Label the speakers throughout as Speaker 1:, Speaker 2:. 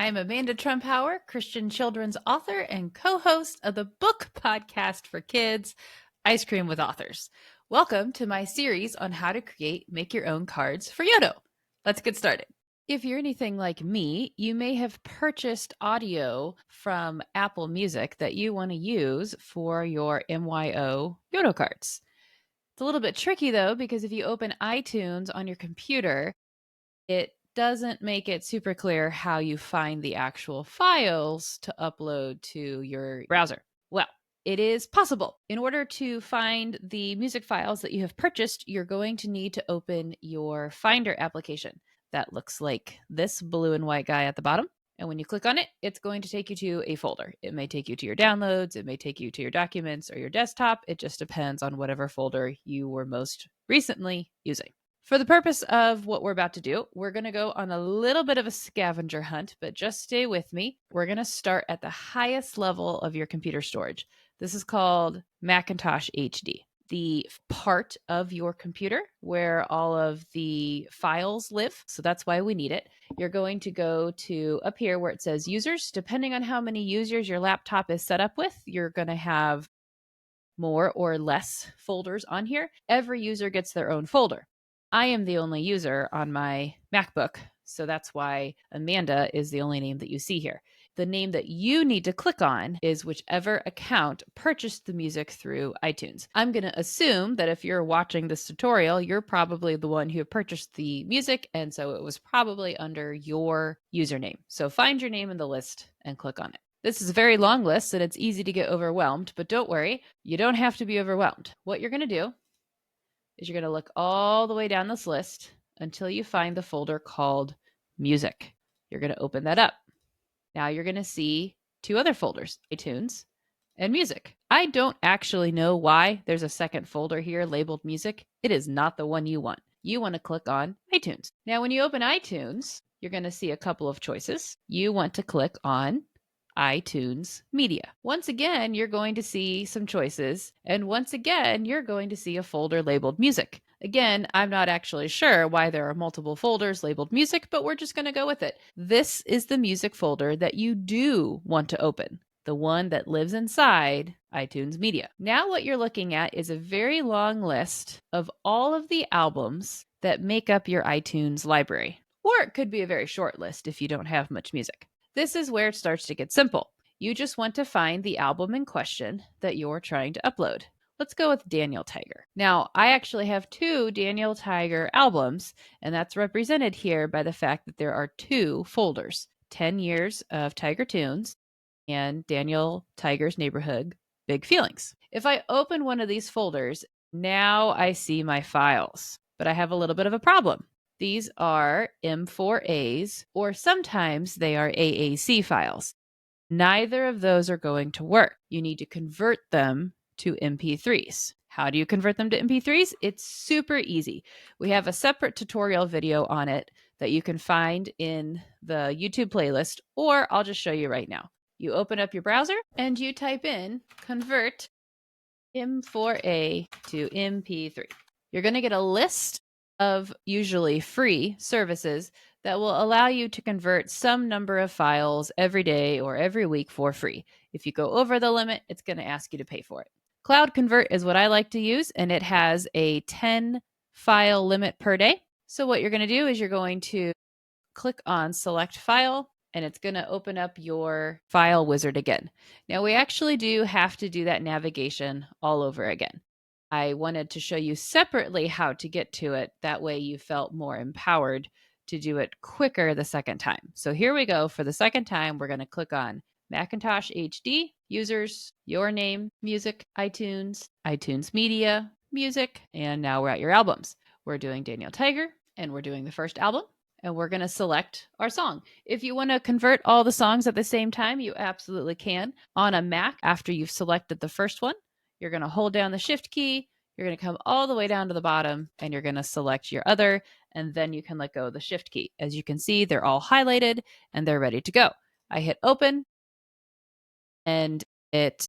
Speaker 1: I'm Amanda Trumpower, Christian children's author and co-host of the book podcast for kids, Ice Cream with Authors. Welcome to my series on how to make your own cards for Yoto. Let's get started. If you're anything like me, you may have purchased audio from Apple Music that you want to use for your MYO Yoto cards. It's a little bit tricky though, because if you open iTunes on your computer, it doesn't make it super clear how you find the actual files to upload to your browser. Well, it is possible. In order to find the music files that you have purchased, you're going to need to open your Finder application. That looks like this blue and white guy at the bottom. And when you click on it, it's going to take you to a folder. It may take you to your downloads, it may take you to your documents or your desktop. It just depends on whatever folder you were most recently using. For the purpose of what we're about to do, we're going to go on a little bit of a scavenger hunt, but just stay with me. We're going to start at the highest level of your computer storage. This is called Macintosh HD, the part of your computer where all of the files live. So that's why we need it. You're going to go to up here where it says users. Depending on how many users your laptop is set up with, you're going to have more or less folders on here. Every user gets their own folder. I am the only user on my MacBook, so that's why Amanda is the only name that you see here. The name that you need to click on is whichever account purchased the music through iTunes. I'm going to assume that if you're watching this tutorial, you're probably the one who purchased the music, and so it was probably under your username. So find your name in the list and click on it. This is a very long list and it's easy to get overwhelmed, but don't worry, you don't have to be overwhelmed. What you're going to do is you're going to look all the way down this list until you find the folder called Music. You're going to open that up. Now you're going to see two other folders, iTunes and Music. I don't actually know why there's a second folder here labeled Music. It is not the one you want. You want to click on iTunes. Now when you open iTunes, you're going to see a couple of choices. You want to click on iTunes Media. Once again, you're going to see some choices, and once again, you're going to see a folder labeled Music. Again, I'm not actually sure why there are multiple folders labeled Music, but we're just going to go with it. This is the music folder that you do want to open, the one that lives inside iTunes Media. Now what you're looking at is a very long list of all of the albums that make up your iTunes library, or it could be a very short list if you don't have much music. This is where it starts to get simple. You just want to find the album in question that you're trying to upload. Let's go with Daniel Tiger. Now, I actually have two Daniel Tiger albums, and that's represented here by the fact that there are two folders, 10 Years of Tiger Tunes and Daniel Tiger's Neighborhood, Big Feelings. If I open one of these folders, now I see my files, but I have a little bit of a problem. These are M4As, or sometimes they are AAC files. Neither of those are going to work. You need to convert them to MP3s. How do you convert them to MP3s? It's super easy. We have a separate tutorial video on it that you can find in the YouTube playlist, or I'll just show you right now. You open up your browser and you type in convert M4A to MP3. You're going to get a list of usually free services that will allow you to convert some number of files every day or every week for free. If you go over the limit, it's going to ask you to pay for it. Cloud Convert is what I like to use, and it has a 10 file limit per day. So what you're going to do is you're going to click on Select File, and it's going to open up your file wizard again. Now we actually do have to do that navigation all over again. I wanted to show you separately how to get to it. That way you felt more empowered to do it quicker the second time. So here we go. For the second time, we're going to click on Macintosh HD, Users, Your Name, Music, iTunes, iTunes Media, Music, and now we're at your albums. We're doing Daniel Tiger, and we're doing the first album, and we're going to select our song. If you want to convert all the songs at the same time, you absolutely can. On a Mac, after you've selected the first one, you're going to hold down the Shift key, you're going to come all the way down to the bottom, and you're going to select your other, and then you can let go of the Shift key. As you can see, they're all highlighted, and they're ready to go. I hit open, and it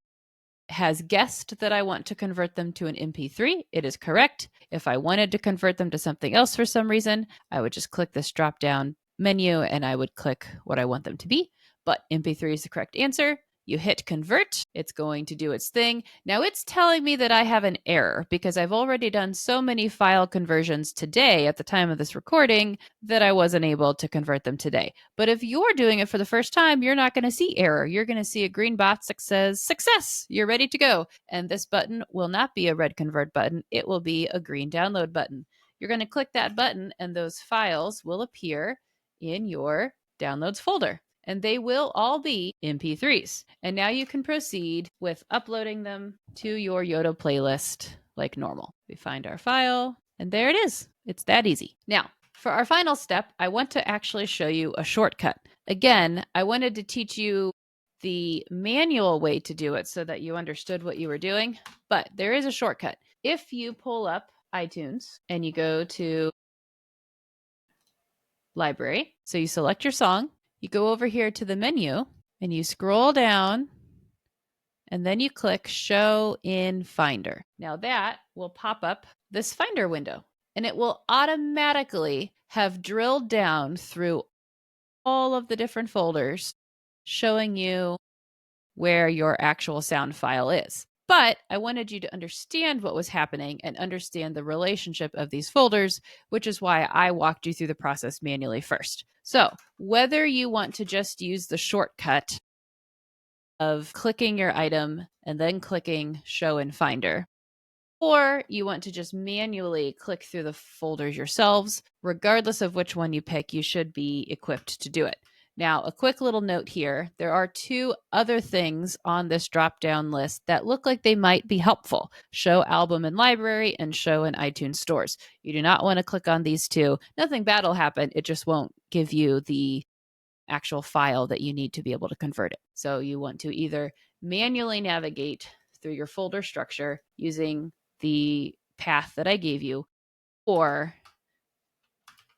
Speaker 1: has guessed that I want to convert them to an MP3. It is correct. If I wanted to convert them to something else for some reason, I would just click this drop down menu and I would click what I want them to be. But MP3 is the correct answer. You hit convert, it's going to do its thing. Now it's telling me that I have an error because I've already done so many file conversions today at the time of this recording that I wasn't able to convert them today. But if you're doing it for the first time, you're not going to see error. You're going to see a green box that says success, you're ready to go. And this button will not be a red convert button, it will be a green download button. You're going to click that button and those files will appear in your downloads folder. And they will all be MP3s. And now you can proceed with uploading them to your Yoto playlist like normal. We find our file, and there it is. It's that easy. Now, for our final step, I want to actually show you a shortcut. Again, I wanted to teach you the manual way to do it so that you understood what you were doing, but there is a shortcut. If you pull up iTunes and you go to library, so you select your song, you go over here to the menu and you scroll down and then you click show in Finder. Now that will pop up this Finder window and it will automatically have drilled down through all of the different folders showing you where your actual sound file is. But I wanted you to understand what was happening and understand the relationship of these folders, which is why I walked you through the process manually first. So whether you want to just use the shortcut of clicking your item and then clicking show in Finder, or you want to just manually click through the folders yourselves, regardless of which one you pick, you should be equipped to do it. Now, a quick little note here. There are two other things on this drop-down list that look like they might be helpful. Show album in library and show in iTunes stores. You do not want to click on these two. Nothing bad will happen. It just won't give you the actual file that you need to be able to convert it. So you want to either manually navigate through your folder structure using the path that I gave you, or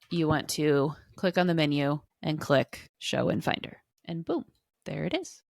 Speaker 1: you want to click on the menu and click show in Finder. And boom, there it is.